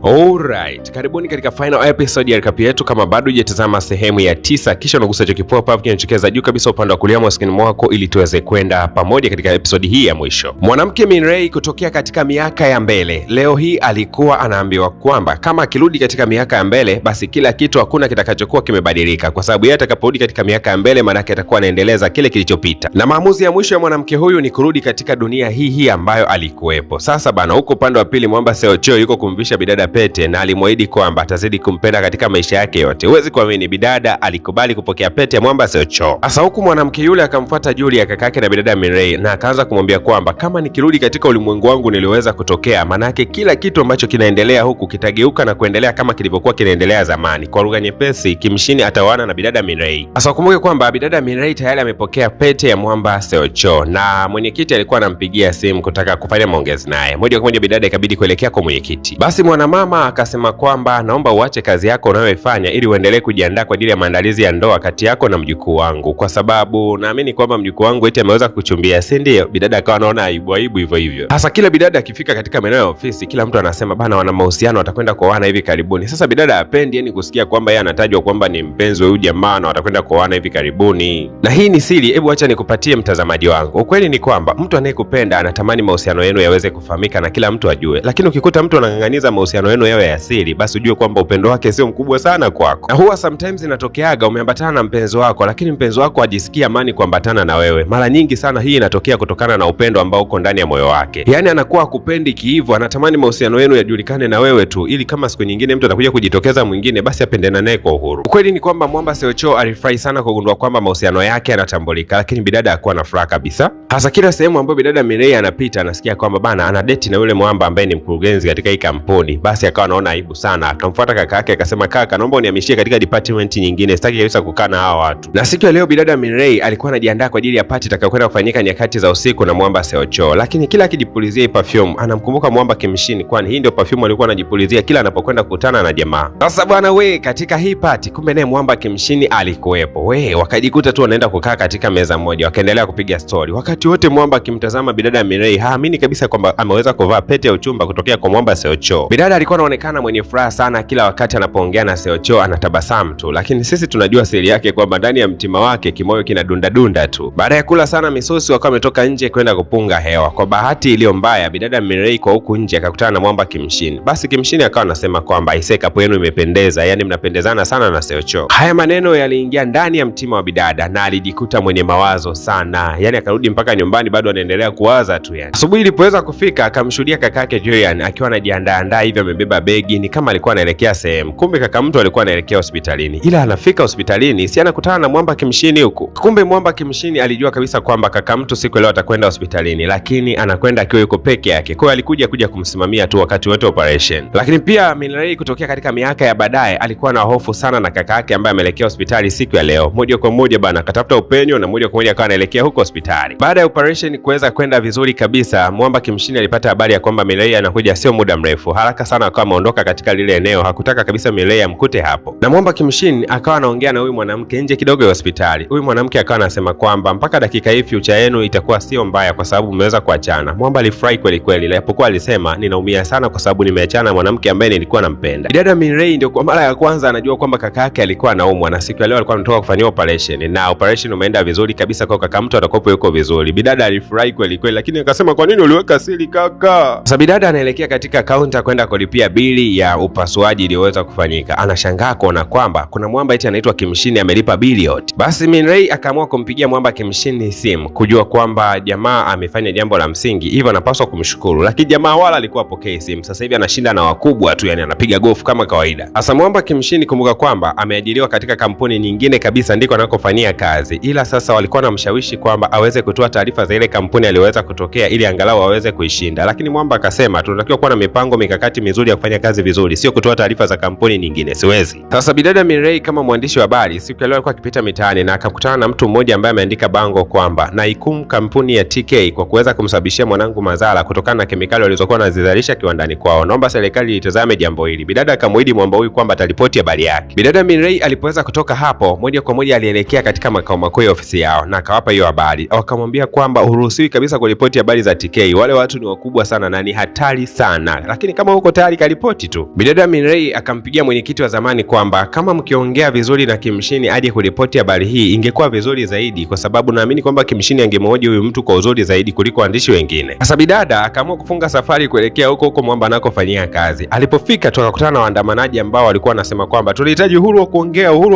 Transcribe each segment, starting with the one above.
Alright, karibuni katika final episode ya recap yetu. Kama bado hujatazama sehemu ya 9, kisha unagusa hicho kipop up kinachokeza juu kabisa upande wa kulia mwa screen mwako ili tuweze kwenda pamoja katika episode hii ya mwisho. Mwanamke Min Rae kutokea katika miaka ya mbele, leo hii alikuwa anaambiwa kwamba kama akirudi katika miaka ya mbele basi kila kitu hakuna kitakachokuwa kimebadilika, kwa sababu yeye atakaporudi katika miaka ya mbele maana yake atakuwa anaendeleza kile kilichopita. Na maamuzi ya mwisho ya mwanamke huyu ni kurudi katika dunia hii ambayo alikuwepo. Sasa bana, huko upande wa pili Mwamba Seo Cho yuko kumvisha bidada pete na alimwahidi kwamba atazidi kumpenda katika maisha yake yote. Huwezi kuamini, bidada alikubali kupokea pete ya Mwamba Seo Cho. Sasa huku mwanamke yule akamfuata Julia kakake na bidada Min Rae na akaanza kumwambia kwamba kama nikirudi katika ulimwengu wangu niliweza kutokea, manake kila kitu ambacho kinaendelea huku kitageuka na kuendelea kama kilivyokuwa kinaendelea zamani. Kwa lugha nyepesi, Kimshini ataoana na bidada Min Rae. Sasa ukumbuke kwamba bidada Min Rae tayari amepokea pete ya Mwamba Seo Cho na mwenyekiti alikuwa anampigia simu kutaka kufanya maongezi naye. Moja kwa moja bidada ikabidi kuelekea kwa mwenyekiti. Basi mwanamama akasema kwamba naomba uache kazi yako unayoifanya ili uendelee kujiandaa kwa ajili ya maandalizi ya ndoa kati yako na mjukuu wangu, kwa sababu naamini kwamba mjukuu wangu eti ameweza kukuchumbia, si ndio? Bidada akawa anaona aibu hivyo hivyo. Hasa kila bidada akifika katika maeneo ya ofisi, kila mtu anasema bana, wana mahusiano, watakwenda kuoana hivi karibuni. Sasa bidada hapendi yani kusikia kwamba yeye anatajwa kwamba ni mpenzi wa huyu jamaa na watakwenda kuoana hivi karibuni. Na hii ni siri, hebu acha nikupatie mtazamaji wangu. Ukweli ni kwamba mtu anayekupenda anatamani mahusiano yenu yaweze kufahamika na kila mtu ajue, lakini ukikuta mtu anang'ang'aniza mahusiano yenu yawe ya siri, basi ujue kwamba upendo wake sio mkubwa sana kwako. Na huwa sometimes inatokeaga umeambatana na mpenzi wako, lakini mpenzi wako hajisikia amani kuambatana na wewe. Mara nyingi sana hii inatokea kutokana na upendo ambao uko ndani ya moyo wake. Yaani anakuwa hakupendi kiivo, anatamani mahusiano yenu yajulikane na wewe tu, ili kama siku nyingine mtu atakuja kujitokeza mwingine basi apendane naye kwa uhuru. Ukweli ni kwamba Mwamba Seo Cho alifurahi sana kugundua kwamba mahusiano yake yanatambulika, lakini bidada hakuwa na furaha kabisa. Hasa kila sehemu ambayo bidada Min Rae anapita anasikia kwamba bana ana date na yule Mwamba ambaye ni mkurugenzi katika hii kampuni. Basi akawa anaona aibu sana, akamfuata kaka yake akasema, kaka, naomba unihamishie katika department nyingine, sitaki kabisa kukaa na hawa watu. Na siku ya leo bidada Min Rae alikuwa anajiandaa kwa ajili ya party itakayokwenda kufanyika nyakati za usiku na Mwamba Seo Cho, lakini kila akijipulizia hii perfume anamkumbuka Mwamba Kimshini, kwani hii ndio perfume alikuwa anajipulizia kila anapokwenda kukutana na jamaa. Sasa bwana we, katika hii party kumbe naye Mwamba Kimshini alikuwepo. We, wakajikuta tu wanaenda kukaa katika meza moja, wakaendelea kupiga story. Wakati wote Mwamba akimtazama bidada Min Rae haamini kabisa kwamba ameweza kuvaa pete ya uchumba kutokea kwa Mwamba Seo Cho. Bidada alikuwa anaonekana mwenye furaha sana, kila wakati anapoongea na Seo Cho anatabasamu tu, lakini sisi tunajua siri yake kwamba ndani ya mtima wake kimoyo kinadunda tu. Baada ya kula sana misosi wakawa wametoka nje kwenda kupunga hewa. Kwa bahati iliyo mbaya bidada Min Rae kwa huku nje akakutana na Mwamba Kimshini. Basi Kimshini akawa anasema kwamba ise kapo yenu imependeza, yani mnapendezana sana na Seo Cho. Haya maneno yaliingia ndani ya mtima wa bidada na alijikuta mwenye mawazo sana, yani akarudi mpaka nyumbani bado anaendelea kuwaza tu yani. Asubuhi ilipoweza kufika akamshuhudia kakake Julian akiwa anajiandaa hivyo, amebeba begi, ni kama alikuwa anaelekea sehemu. Kumbe kaka mtu alikuwa anaelekea hospitalini, ila anafika hospitalini si anakutana na Mwamba Kimshini huko. Kumbe Mwamba Kimshini alijua kabisa kwamba kaka mtu siku leo atakwenda hospitalini, lakini anakwenda akiwa yuko peke yake. Kwa hiyo alikuja kumsimamia tu wakati wote operation. Lakini pia Min Rae kutokea katika miaka ya baadaye alikuwa na hofu sana na kaka yake ambaye ameelekea hospitali siku ya leo. Moja kwa moja bana akatafuta upenyo na moja kwa moja akawa anaelekea huko hospitali. Baada ya operation kuweza kwenda vizuri kabisa, Mwamba Kimshini alipata habari ya kwamba Min Rae anakuja sio muda mrefu. Haraka sana akawa ameondoka katika lile eneo, hakutaka kabisa Min Rae amkute hapo. Na Mwamba Kimshini akawa anaongea na huyu mwanamke nje kidogo ya hospitali. Huyu mwanamke akawa anasema kwamba mpaka dakika hii future yenu itakuwa sio mbaya kwa sababu mmeweza kuachana. Mwamba alifurahi kweli kweli, japokuwa alisema ninaumia sana kwa sababu nimeachana na mwanamke ambaye nilikuwa nampenda. Bidada Min Rae ndio kwa mara ya kwanza anajua kwamba kaka yake alikuwa anaumwa na siku ya leo alikuwa anatoka kufanyia operation, na operation umeenda vizuri kabisa, kwa kaka mtu atakopo yuko vizuri. Bidada alifurahi kweli kweli, lakini akasema kwa nini uliweka siri kaka? Sasa bidada anaelekea katika kaunta kwenda kulipia bili ya upasuaji iliyoweza kufanyika. Anashangaa kuona kwamba kuna Mwamba eti anaitwa Kimshini amelipa bili yote. Basi Min Rae akaamua kumpigia Mwamba Kimshini simu kujua kwamba jamaa amefanya jambo la msingi, hivyo anapaswa kumshukuru, lakini jamaa wala alikuwa apokee simu. Sasa hivi anashinda na wakubwa tu, yani anapiga gofu kama kawaida. Sasa Mwamba Kimshini kumbuka kwamba ameajiriwa katika kampuni nyingine kabisa ndiko anakofanyia kazi, ila sasa walikuwa wanamshawishi kwamba aweze kutoa taarifa za ile kampuni aliyoweza kutokea ili angalau aweze kuishinda, lakini Mwamba akasema tunatakiwa kuwa na mipango mikakati mizuri ya kufanya kazi vizuri, sio kutoa taarifa za kampuni nyingine, siwezi. Sasa bidada Min Rae kama mwandishi wa habari siku ya leo alikuwa akipita mitaani na akakutana na mtu mmoja ambaye ameandika bango kwamba naikum kampuni ya TK kwa kuweza kumsababishia mwanangu madhara kutokana na kemikali walizokuwa wanazizalisha kiwandani kwao. Naomba serikali itazame jambo hili. Bidada akamwahidi Mwamba huyu kwamba ataripoti habari yake. Bidada Min Rae alipoweza kutoka hapo, moja kwa moja alielekea katika makao makuu ya ofisi yao na akawapa hiyo habari. Wakamwambia kwamba huruhusiwi kabisa kuripoti habari za TK. Wale watu ni wakubwa sana na ni hatari sana. Lakini kama uko tayari habari karipoti tu. Bidada Mirei akampigia mwenyekiti wa zamani kwamba kama mkiongea vizuri na Kimshini aje kuripoti habari hii ingekuwa vizuri zaidi, kwa sababu naamini kwamba Kimshini angemhoji huyu mtu kwa uzuri zaidi kuliko waandishi wengine. Sasa bidada akaamua kufunga safari kuelekea huko Mwamba anakofanyia kazi. Alipofika tu akakutana na waandamanaji ambao walikuwa wanasema kwamba tunahitaji uhuru wa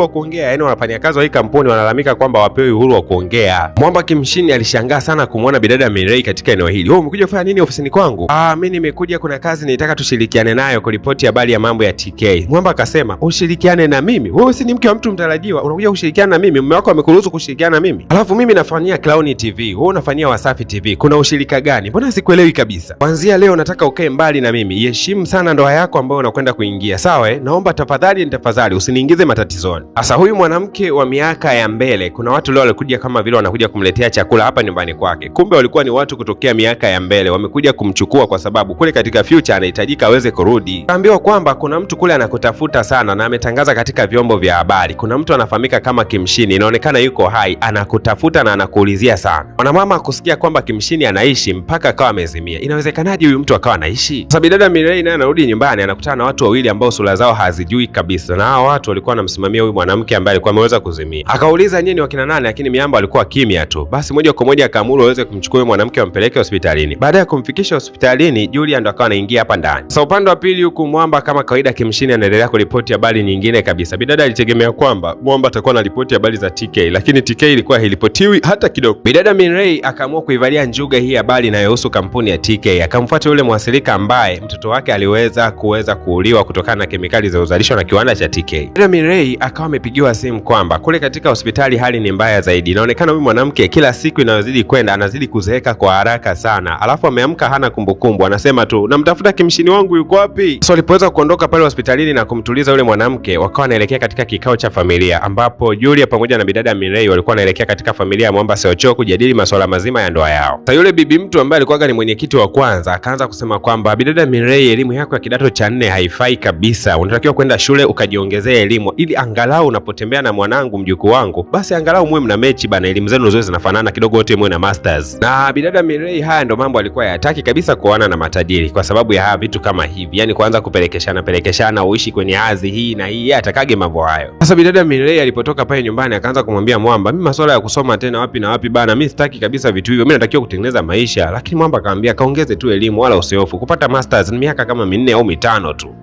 kuongea, yaani wanafanyakazi wa hii kampuni wanalalamika kwamba wapewe uhuru wa kuongea. Mwamba Kimshini alishangaa sana kumwona bidada Mirei katika eneo hili. Wewe umekuja kufanya nini ofisini kwangu? Mimi nimekuja, kuna kazi nitaka tushirikiane nayo kuripoti habari ya mambo ya TK. Mwamba akasema, ushirikiane na mimi? Wewe si ni mke wa mtu mtarajiwa, unakuja kushirikiana na mimi? Mume wako amekuruhusu kushirikiana na mimi? Alafu mimi nafanyia Clouds TV, wewe unafanyia Wasafi TV. Kuna ushirika gani? Mbona sikuelewi kabisa? Kuanzia leo nataka ukae mbali na mimi. Heshimu sana ndoa yako ambayo unakwenda kuingia. Sawa? Naomba tafadhali usiniingize matatizoni. Sasa huyu mwanamke wa miaka ya mbele, kuna watu leo walikuja kama vile wanakuja kumletea chakula hapa nyumbani kwake. Kumbe walikuwa ni watu kutokea miaka ya mbele, wamekuja kumchukua kwa sababu kule katika future anahitajika aweze kurudi. Kaambiwa kwamba kuna mtu kule anakutafuta sana na ametangaza katika vyombo vya habari. Kuna mtu anafahamika kama Kimshini, inaonekana yuko hai, anakutafuta na anakuulizia sana. Mwanamama akusikia kwamba Kimshini anaishi mpaka akawa amezimia. Inawezekanaje huyu mtu akawa anaishi? Sasa bidada Mirei naye anarudi nyumbani, anakutana na watu wawili ambao sura zao hazijui kabisa, na hao watu walikuwa wanamsimamia huyu mwanamke ambaye alikuwa ameweza kuzimia. Akauliza nyinyi wakina nani, lakini Miamba alikuwa kimya tu. Basi moja kwa moja akaamuru aweze kumchukua huyu mwanamke ampeleke hospitalini. Baada ya kumfikisha hospitalini, Julia ndo akawa anaingia hapa ndani. Sasa upande wa pili huku Mwamba kama kawaida Kimshini anaendelea kuripoti habari nyingine kabisa. Bidada alitegemea kwamba Mwamba atakuwa na ripoti habari za TK, lakini TK ilikuwa hairipotiwi hata kidogo. Bidada Mirei akaamua kuivalia njuga hii habari inayohusu kampuni ya TK. Akamfuata yule mwasilika ambaye mtoto wake aliweza kuuliwa kutokana na kemikali za uzalisho na kiwanda cha TK. Bidada Mirei akawa amepigiwa simu kwamba kule katika hospitali hali ni mbaya zaidi. Inaonekana huyu mwanamke kila siku inayozidi kwenda anazidi kuzeeka kwa haraka sana. Alafu ameamka hana kumbukumbu, anasema tu namtafuta Kimshini wangu yuko wapi? So alipoweza kuondoka pale hospitalini na kumtuliza yule mwanamke, wakawa wanaelekea katika kikao cha familia ambapo Julia pamoja na bidada Mirei walikuwa wanaelekea katika familia ya Mwamba Seocho kujadili masuala mazima ya ndoa yao. Sasa yule bibi mtu ambaye alikuwa ni mwenyekiti wa kwanza akaanza kusema kwamba bidada Mirei, elimu yako ya kidato cha 4 haifai kabisa. Unatakiwa kwenda shule ukajiongezea elimu ili angalau unapotembea na mwanangu mjukuu wangu basi angalau muwe mna mechi bana, elimu zenu zote zinafanana kidogo, wote muwe na masters. Na bidada Mirei haya ndo mambo alikuwa hayataki kabisa kuoana na matajiri kwa sababu ya haya vitu kama hivi. Yaani kuanza kupelekeshana uishi kwenye hadhi hii na hii, atakage mambo hayo. Sasa bidada Mirei alipotoka pale nyumbani akaanza kumwambia Mwamba, mimi masuala ya kusoma tena wapi na wapi bana, mimi sitaki kabisa vitu hivyo, mimi natakiwa kutengeneza maisha. Lakini Mwamba akamwambia kaongeze tu elimu wala usihofu, kupata masters ni miaka kama 4 au 5 tu.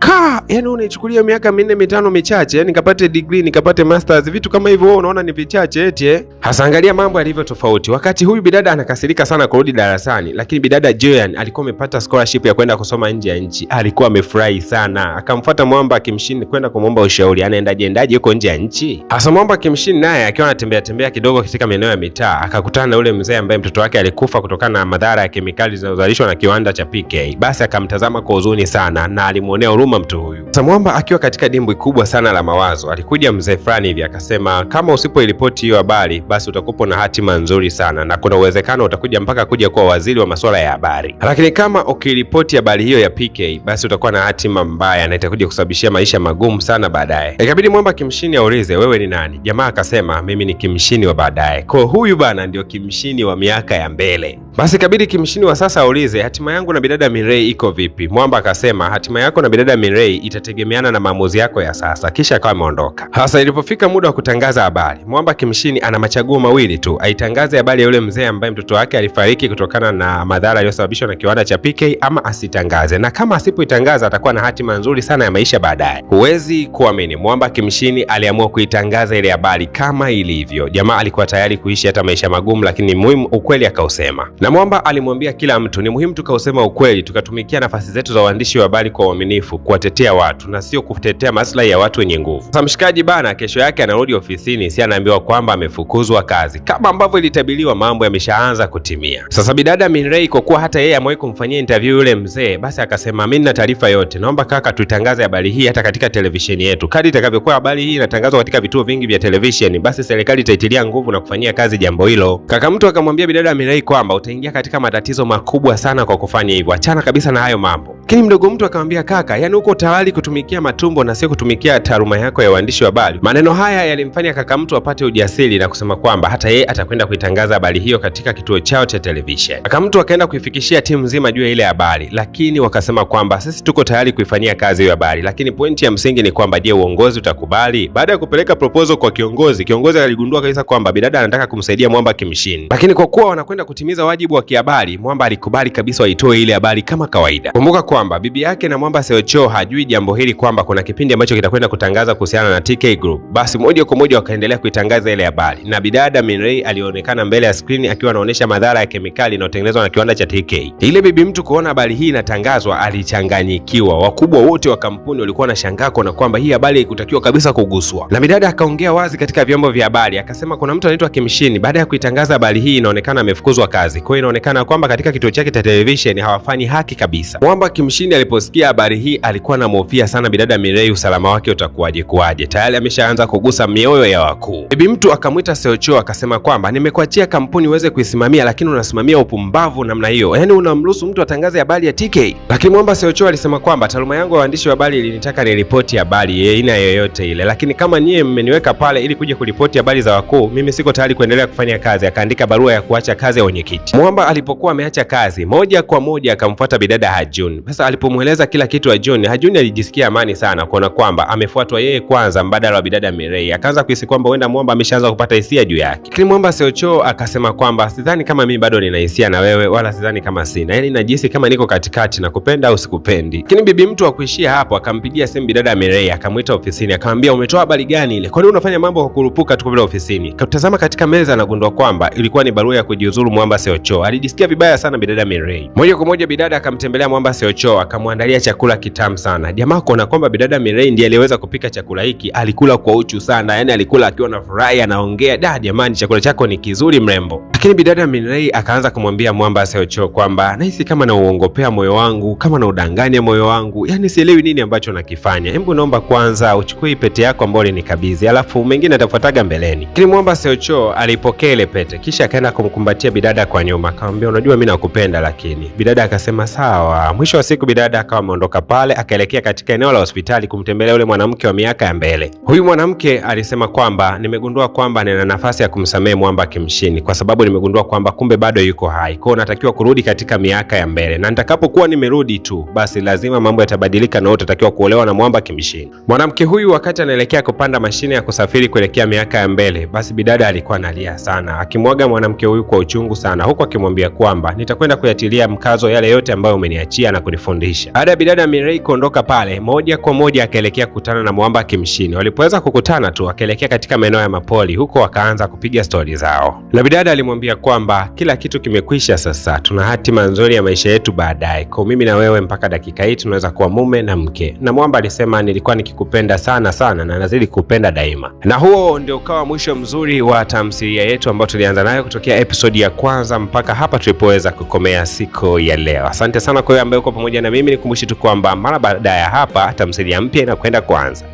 Yaani unaichukulia miaka 4 5 michache, yaani nikapate degree nikapate masters, vitu kama hivyo wewe unaona ni vichache eti? Hasa angalia mambo yalivyo tofauti. Wakati huyu bidada anakasirika sana kurudi darasani, lakini bidada Joyan alikuwa amepata scholarship ya kwenda kusoma nje ya nchi. Alikuwa amefurahi sana. Akamfuata Mwamba Kimshini kwenda kumwomba ushauri, anaendaje yuko nje ya nchi. Hasa Mwamba Kimshini naye akiwa anatembea kidogo katika maeneo ya mitaa, akakutana na yule mzee ambaye mtoto wake alikufa kutokana na madhara ya kemikali zinazozalishwa na kiwanda cha PK. Basi akamtazama kwa huzuni sana na alimuonea huruma mtu huyu. Sasa Mwamba akiwa katika dimbwi kubwa sana la mawazo, alikuja mzee fulani hivi akasema, kama usipoiripoti hiyo habari basi utakupo na hatima nzuri sana na kuna uwezekano utakuja mpaka kuja kuwa waziri wa masuala ya habari. Lakini kama ukiripoti habari hiyo ya PK basi utakuwa na hatima mbaya na itakuja kusababishia maisha magumu sana baadaye. Ikabidi Mwamba Kimshini aulize, wewe ni nani? Jamaa akasema, mimi ni Kimshini wa baadaye. Kwa huyu bana ndio Kimshini wa miaka ya mbele. Basi ikabidi Kimshini wa sasa aulize, hatima yangu na bidada Mirei iko vipi? Mwamba akasema, hatima yako na bidada Mirei itategemeana na maamuzi yako ya sasa. Kisha akawa ameondoka. Hasa ilipofika muda wa kutangaza habari, Mwamba Kimshini ana machaguo mawili tu, aitangaze habari ya yule mzee ambaye mtoto wake alifariki kutokana na madhara yaliyosababishwa na kiwanda cha PK, ama asitangaze. Na kama asipoitangaza atakuwa na hatima nzuri sana ya maisha baadaye. Huwezi kuamini, Mwamba Kimshini aliamua kuitangaza ile habari kama ilivyo. Jamaa alikuwa tayari kuishi hata maisha magumu, lakini muhimu ukweli akausema. Na Mwamba alimwambia kila mtu, ni muhimu tukausema ukweli, tukatumikia nafasi zetu za uandishi wa habari kwa uaminifu, kuwatetea watu na sio kutetea maslahi ya watu wenye nguvu. Sasa mshikaji bana, kesho yake anarudi ofisini, si anaambiwa kwamba amefukuzwa kazi. Kama ambavyo ilitabiriwa, mambo yameshaanza kutimia. Sasa bidada Mirei, kwa kuwa hata yeye amewahi kumfanyia interview yule mzee, basi akasema, mimi nina taarifa yote, naomba kaka tuitangaze habari hii hata katika televisheni yetu. Kadri itakavyokuwa habari hii inatangazwa katika vituo vingi vya televisheni, basi serikali itaitilia nguvu na kufanyia kazi jambo hilo. Kaka mtu akamwambia bidada Mirei kwamba akaingia katika matatizo makubwa sana kwa kufanya hivyo. Achana kabisa na hayo mambo. Lakini mdogo mtu akamwambia, kaka, yani uko tayari kutumikia matumbo na sio kutumikia taaluma yako ya uandishi wa habari? Maneno haya yalimfanya kaka mtu apate ujasiri na kusema kwamba hata yeye atakwenda kuitangaza habari hiyo katika kituo chao cha television. Kaka mtu akaenda kuifikishia timu nzima juu ya ile habari, lakini wakasema kwamba sisi tuko tayari kuifanyia kazi hiyo habari, lakini pointi ya msingi ni kwamba je, uongozi utakubali? Baada ya kupeleka proposal kwa kiongozi aligundua kabisa kwamba bidada anataka kumsaidia Mwamba Kimshini, lakini kwa kuwa wanakwenda kutimiza wajibu wa kihabari, Mwamba alikubali kabisa waitoe ile habari kama kawaida. Kumbuka kwamba bibi yake na Mwamba Seocho hajui jambo hili kwamba kuna kipindi ambacho kitakwenda kutangaza kuhusiana na TK Group. Basi moja kwa moja wakaendelea kuitangaza ile habari, na bidada Minrei alionekana mbele ya screen akiwa anaonyesha madhara ya kemikali inayotengenezwa na kiwanda cha TK. Ile bibi mtu kuona habari hii inatangazwa alichanganyikiwa. Wakubwa wote wa kampuni walikuwa wanashangaa na kwamba hii habari haikutakiwa kabisa kuguswa. Na bidada akaongea wazi katika vyombo vya habari akasema kuna mtu anaitwa Kimshini baada ya kuitangaza habari hii inaonekana amefukuzwa kazi. Kwa hiyo inaonekana kwamba katika kituo chake cha television hawafanyi haki kabisa. Mwamba Kimshini aliposikia habari hii alikuwa anamhofia sana bidada Mirei, usalama wake utakuwaje kuaje. Tayari ameshaanza kugusa mioyo ya wakuu. Bibi mtu akamwita Seocho akasema kwamba nimekuachia kampuni uweze kuisimamia, lakini unasimamia upumbavu namna hiyo. Yaani unamruhusu mtu atangaze habari ya TK. Lakini Mwamba Seocho alisema kwamba taaluma yangu ya waandishi wa habari ilinitaka niripoti habari aina yoyote ile, lakini kama nyie mmeniweka pale ili kuja kuripoti habari za wakuu, mimi siko tayari kuendelea kufanya kazi. Akaandika barua ya kuacha kazi ya wenyekiti. Mwamba alipokuwa ameacha kazi, moja kwa moja akamfuata bidada Hajun. Sasa alipomweleza kila kitu Hajun alijisikia amani sana kuona kwamba amefuatwa yeye kwanza mbadala wa bidada Mirei. Akaanza kuhisi kwamba huenda Mwamba ameshaanza kupata hisia juu yake. Lakini Mwamba Seocho akasema kwamba sidhani kama mimi bado nina hisia na wewe, wala sidhani kama sina. Yaani najihisi kama niko katikati na kupenda au sikupendi. Lakini bibi mtu hakuishia hapo, akampigia simu bidada Mirei akamwita ofisini akamwambia, umetoa habari gani ile? Kwa nini unafanya mambo kwa kurupuka tu bila ofisini? Katazama katika meza anagundua kwamba ilikuwa ni barua ya kujiuzuru Mwamba Seocho. Alijisikia vibaya sana bidada Mirei. Moja kwa moja bidada akamtembelea Mwamba Seocho akamwandalia chakula kitamu sana. Jamaa kuona kwamba bidada Mirei ndiye aliyeweza kupika chakula hiki, alikula kwa uchu sana. Yaani alikula akiwa na furaha, anaongea, "Da jamani, chakula chako ni kizuri mrembo." Lakini bidada Mirei akaanza kumwambia Mwamba Seocho kwamba nahisi kama nauongopea moyo wangu, kama naudanganya moyo wangu. Yaani sielewi nini ambacho nakifanya. Hebu naomba kwanza uchukue pete yako ambayo ulinikabidhi, alafu mengine atafuataga mbeleni. Lakini Mwamba Seocho alipokea ile pete kisha akaenda kumkumbatia bidada kwa nyuma akamwambia, unajua mimi nakupenda. Lakini bidada akasema sawa. Mwisho wa siku bidada akawa ameondoka pale akaelekea katika eneo la hospitali kumtembelea yule mwanamke wa miaka ya mbele. Huyu mwanamke alisema kwamba nimegundua kwamba nina nafasi ya kumsamehe Mwamba Kimshini kwa sababu nimegundua kwamba kumbe bado yuko hai. Kwa hiyo natakiwa kurudi katika miaka ya mbele, na nitakapokuwa nimerudi tu basi lazima mambo yatabadilika na utatakiwa kuolewa na Mwamba Kimshini. Mwanamke huyu wakati anaelekea kupanda mashine ya kusafiri kuelekea miaka ya mbele, basi bidada alikuwa analia sana akimwaga mwanamke huyu kwa uchungu sana, huku akimwambia kwamba nitakwenda kuyatilia mkazo yale yote ambayo umeniachia na kunifundisha. Baada ya bidada Mirei kuondoka pale, moja kwa moja akaelekea kukutana na Mwamba Kimshini. Walipoweza kukutana tu akaelekea katika maeneo ya mapoli, huko wakaanza kupiga stori zao. Na bidada alimwambia kwamba kila kitu kimekwisha, sasa tuna hatima nzuri ya maisha yetu baadaye. Kwa mimi na wewe mpaka dakika hii tunaweza kuwa mume na mke. Na Mwamba alisema nilikuwa nikikupenda sana sana na nazidi kupenda daima. Na huo ndio ukawa mwisho mzuri wa tamthilia yetu ambayo tulianza nayo kutokea episodi ya kwanza mpaka hapa tulipoweza kukomea siku ya leo. Asante sana kwa wewe ambaye uko pamoja na mimi. Nikumbushe tu kwamba mara baada ya hapa tamthilia mpya inakwenda kuanza.